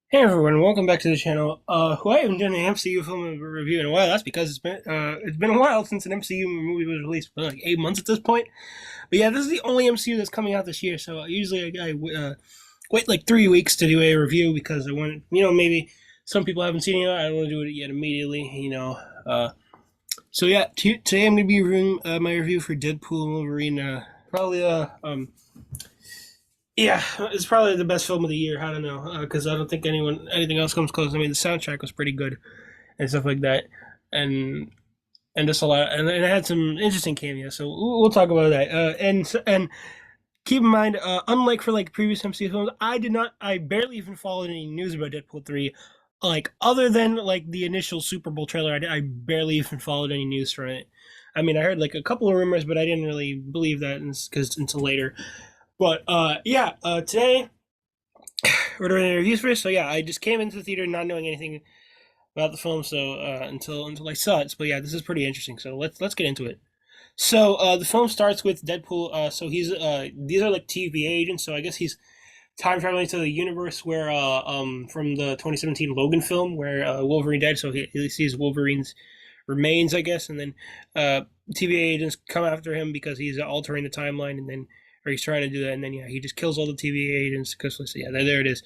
Hey everyone, welcome back to the channel. Who I haven't done an MCU film review in a while. That's because it's been a while since an MCU movie was released, like 8 months at this point. But yeah, this is the only MCU that's coming out this year. So usually I wait like 3 weeks to do a review because I want, maybe some people haven't seen it yet. I don't want to do it yet immediately. So yeah, today I'm gonna be reviewing my review for Deadpool and Wolverine. Probably Yeah, it's probably the best film of the year. I don't know because I don't think anything else comes close. I mean, the soundtrack was pretty good and stuff like that, and just a lot, and it had some interesting cameos. So we'll talk about that. And keep in mind, unlike for like previous MCU films, I barely even followed any news about Deadpool 3. Like other than like the initial Super Bowl trailer, I barely even followed any news from it. I mean, I heard like a couple of rumors, but I didn't really believe that because until later. But yeah, today we're doing reviews for it. So yeah, I just came into the theater not knowing anything about the film, so until I saw it. But yeah, this is pretty interesting. So let's get into it. So the film starts with Deadpool. So he's these are like TVA agents. So I guess he's time traveling to the universe where from the 2017 Logan film where Wolverine died. So he sees Wolverine's remains, I guess, and then TVA agents come after him because he's altering the timeline, and then or he's trying to do that, and then yeah, he just kills all the TVA agents. Because yeah, there it is.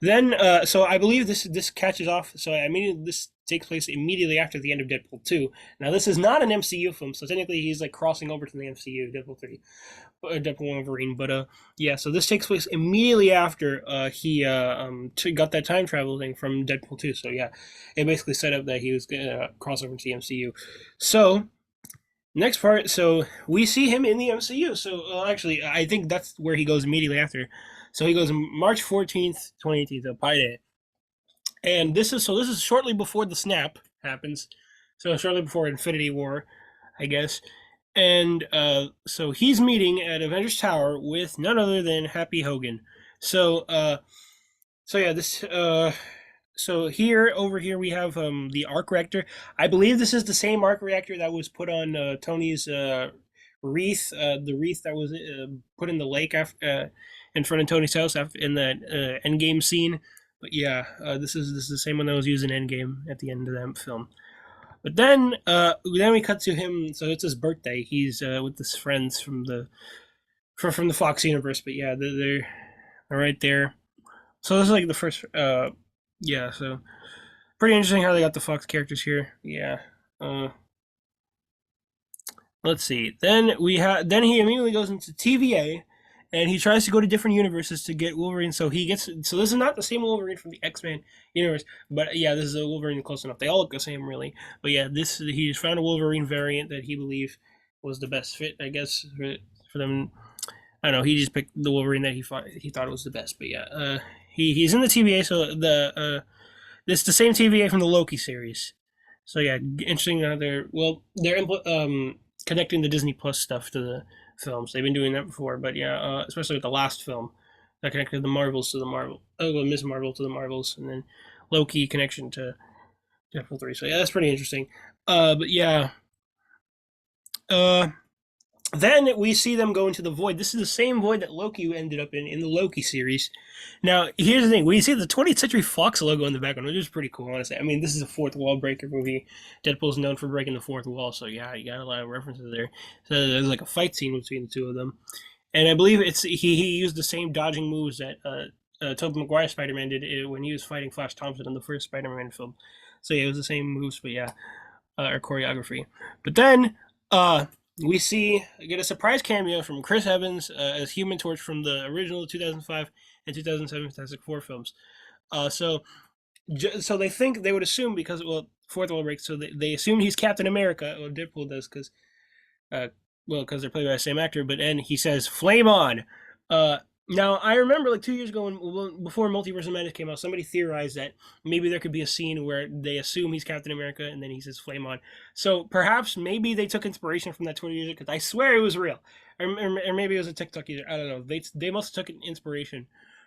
Then, so I believe this catches off. So I mean, this takes place immediately after the end of Deadpool 2. Now, this is not an MCU film, so technically he's like crossing over to the MCU, Deadpool 3, Deadpool Wolverine. But yeah, so this takes place immediately after he got that time travel thing from Deadpool 2. So yeah, it basically set up that he was gonna cross over to the MCU. So next part, so we see him in the MCU. So actually, I think that's where he goes immediately after. So he goes March 14th, 2018, so Pi Day, and this is shortly before the snap happens. So shortly before Infinity War, I guess. And so he's meeting at Avengers Tower with none other than Happy Hogan. So so yeah, this so here over here we have the arc reactor. I believe this is the same arc reactor that was put on Tony's wreath, the wreath that was put in the lake after, in front of Tony's house after, in that Endgame scene. But yeah, this is the same one that was used in Endgame at the end of that film. But then we cut to him. So it's his birthday. He's with his friends from the Fox universe. But yeah, they're right there. So this is like the first. Yeah. So pretty interesting how they got the Fox characters here. Yeah. Uh, let's see. Then he immediately goes into TVA, and he tries to go to different universes to get Wolverine. So this is not the same Wolverine from the X-Men universe, but yeah, this is a Wolverine close enough. They all look the same, really. But yeah, this he found a Wolverine variant that he believed was the best fit, I guess, for them. I don't know. He just picked the Wolverine that he thought was the best. But yeah, he's in the TVA. So it's the same TVA from the Loki series. So yeah, interesting how they're connecting the Disney Plus stuff to the films. They've been doing that before, but yeah, especially with the last film that connected the Marvels to the Miss Marvel to the Marvels, and then Loki connection to Deadpool 3. So yeah, that's pretty interesting. But yeah, uh, then we see them go into the void. This is the same void that Loki ended up in the Loki series. Now, here's the thing: we see the 20th Century Fox logo in the background, which is pretty cool, honestly. I mean, this is a fourth wall breaker movie. Deadpool's known for breaking the fourth wall, so yeah, you got a lot of references there. So there's like a fight scene between the two of them, and I believe he used the same dodging moves that Tobey Maguire Spider-Man did when he was fighting Flash Thompson in the first Spider-Man film. So yeah, it was the same moves, but yeah, or choreography. But then we get a surprise cameo from Chris Evans as Human Torch from the original 2005 and 2007 Fantastic Four films. So so they would assume because fourth wall break, so they assume he's Captain America, or Deadpool does uh, because they're played by the same actor. But then he says "Flame on." Uh, Now I remember like 2 years ago before Multiverse of Madness came out, somebody theorized that maybe there could be a scene where they assume he's Captain America and then he says "Flame on." So perhaps maybe they took inspiration from that Twitter user because I swear it was real, or maybe it was a TikTok user. I don't know. They must have taken inspiration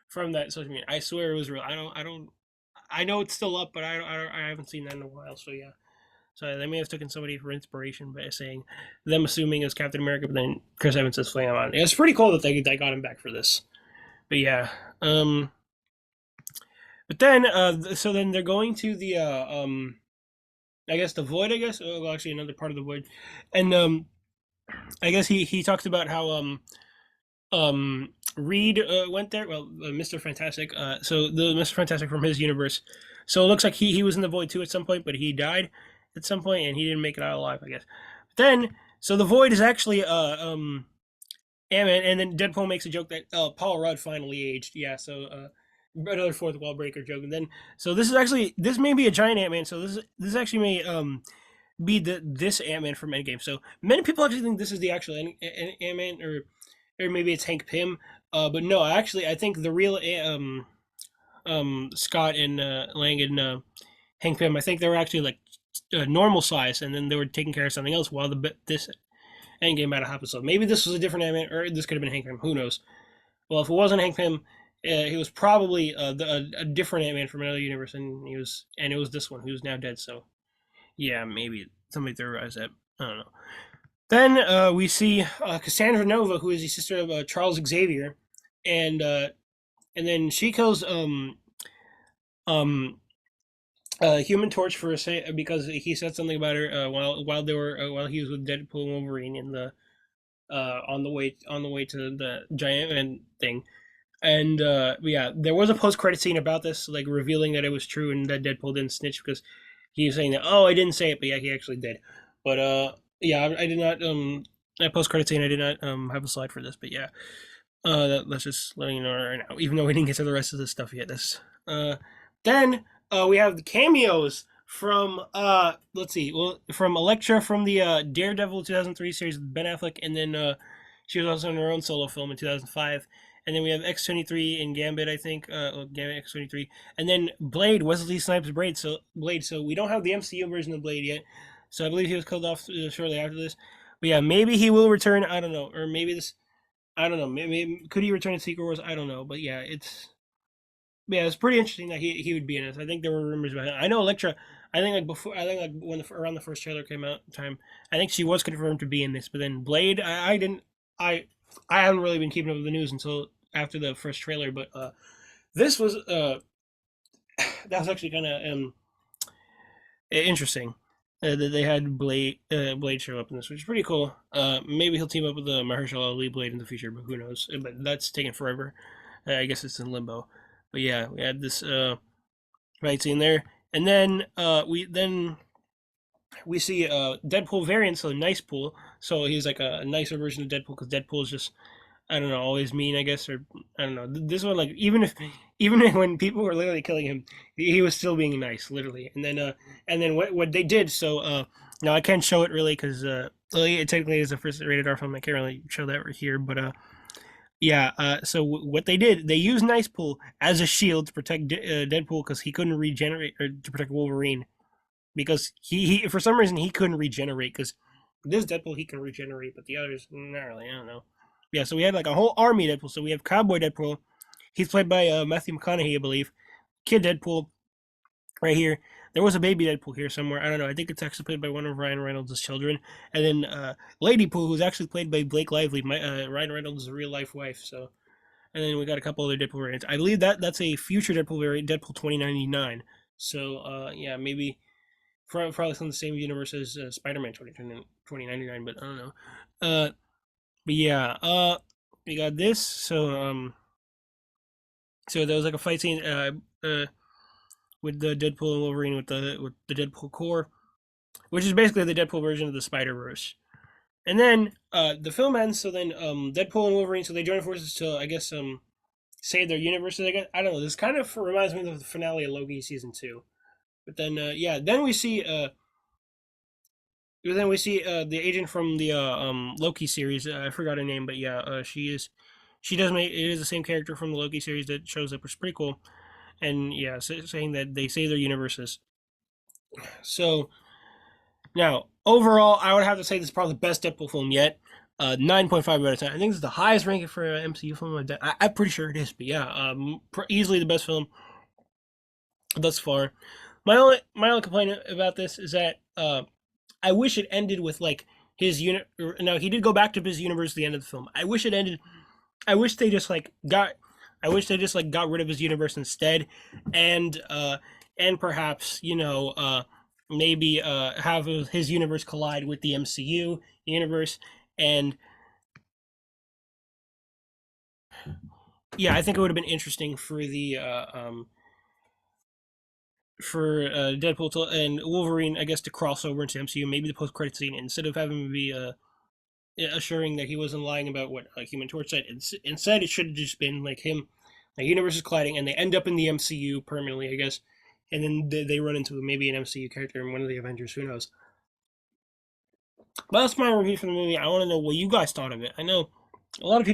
from that social media. I swear it was real. I don't. I know it's still up, but I haven't seen that in a while. So yeah. So they may have taken somebody for inspiration by saying them assuming it was Captain America, but then Chris Evans says Flame on. It's pretty cool that they got him back for this. But yeah, But then, so then they're going to the I guess the void. I guess well, actually another part of the void, and I guess he talks about how Reed went there. Well, Mr. Fantastic. So the Mr. Fantastic from his universe. So it looks like he was in the void too at some point, but he died at some point and he didn't make it out alive. I guess. But then, so the void is actually Ant-Man, and then Deadpool makes a joke that Paul Rudd finally aged. Yeah, so another fourth wall breaker joke. And then so this may be a giant Ant-Man. So this actually may be this Ant-Man from Endgame. So many people actually think this is the actual Ant-Man, or maybe it's Hank Pym. But no, actually, I think the real Scott and Lang and Hank Pym, I think they were actually like normal size, and then they were taking care of something else while this Endgame had to happen. So maybe this was a different Ant-Man, or this could have been Hank Pym. Who knows? Well, if it wasn't Hank Pym, he was probably a different Ant-Man from another universe, and it was this one who's now dead. So yeah, maybe somebody theorized that. I don't know. Then we see Cassandra Nova, who is the sister of Charles Xavier, and then she kills um Human Torch for a say because he said something about her while they were while he was with Deadpool and Wolverine in the on the way to the giant man thing. And yeah, there was a post credit scene about this, like revealing that it was true and that Deadpool didn't snitch because he was saying that, oh, I didn't say it, but yeah, he actually did. But yeah, I did not that post credit scene I did not have a slide for this, but yeah, that's just letting you know right now. Even though we didn't get to the rest of this stuff yet, this then we have the cameos from let's see, well, from Elektra from the Daredevil 2003 series with Ben Affleck, and then she was also in her own solo film in 2005. And then we have X-23 and Gambit, I think, Gambit X-23, and then Blade, Wesley Snipes' Blade. So we don't have the MCU version of Blade yet. So I believe he was killed off shortly after this. But yeah, maybe he will return. I don't know, or maybe this. I don't know. Maybe could he return in Secret Wars? I don't know. But it's pretty interesting that he would be in this. I think there were rumors about it. I know Elektra. I think like before. I think like when around the first trailer came out time. I think she was confirmed to be in this. But then Blade, I didn't. I haven't really been keeping up with the news until after the first trailer. But this was that was actually kind of interesting. That they had Blade show up in this, which is pretty cool. Maybe he'll team up with Mahershala Ali Blade in the future, but who knows? But that's taking forever. I guess it's in limbo. But yeah, we had this fight scene there, and then we see Deadpool variant, so Nice Pool. So he's like a nicer version of Deadpool because Deadpool is just I don't know, always mean, I guess, or I don't know. This one, like, even when people were literally killing him, he was still being nice, literally. And then what they did. So now I can't show it really because well, it technically is a first rated R film. I can't really show that right here, but yeah. So what they did, they used Nice Pool as a shield to protect Deadpool because he couldn't regenerate, or to protect Wolverine because he for some reason he couldn't regenerate because this Deadpool he can regenerate, but the others not really. I don't know. Yeah, so we had like a whole army Deadpool. So we have Cowboy Deadpool. He's played by Matthew McConaughey, I believe. Kid Deadpool, right here. There was a baby Deadpool here somewhere. I don't know. I think it's actually played by one of Ryan Reynolds' children. And then Lady Pool, who's actually played by Blake Lively, Ryan Reynolds' real life wife. So, and then we got a couple other Deadpool variants. I believe that's a future Deadpool variant, Deadpool 2099. So, yeah, maybe probably from the same universe as Spider-Man 2099, but I don't know. But yeah, we got this. So there was like a fight scene with the Deadpool and Wolverine with the Deadpool core, which is basically the Deadpool version of the Spider Verse. And then the film ends. So then Deadpool and Wolverine, so they join forces to I guess save their universes. I don't know. This kind of reminds me of the finale of Loki season 2. But then yeah, then we see the agent from the Loki series. I forgot her name, but yeah, she does make it is the same character from the Loki series that shows up, which is pretty cool. And yeah, saying that they save their universes. So now overall, I would have to say this is probably the best Deadpool film yet. 9.5 out of 10. I think this is the highest ranking for an MCU film. I'm pretty sure it is, but yeah, easily the best film thus far. My only complaint about this is that I wish it ended with like his unit. Now he did go back to his universe at the end of the film. I wish it ended. I wish they just like got I wish they just like got rid of his universe instead, and perhaps maybe have his universe collide with the MCU universe, and yeah, I think it would have been interesting for the for Deadpool and Wolverine, I guess, to cross over into MCU. Maybe the post credit scene instead of having him be assuring that he wasn't lying about what Human Torch said. Instead, it should have just been like him, the universe is colliding, and they end up in the MCU permanently, I guess, and then they run into maybe an MCU character in one of the Avengers. Who knows? But that's my review for the movie. I want to know what you guys thought of it. I know a lot of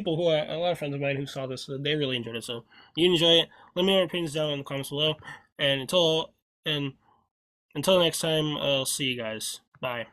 friends of mine who saw this, they really enjoyed it. So you enjoy it. Let me know your opinions down in the comments below. And until next time, I'll see you guys. Bye.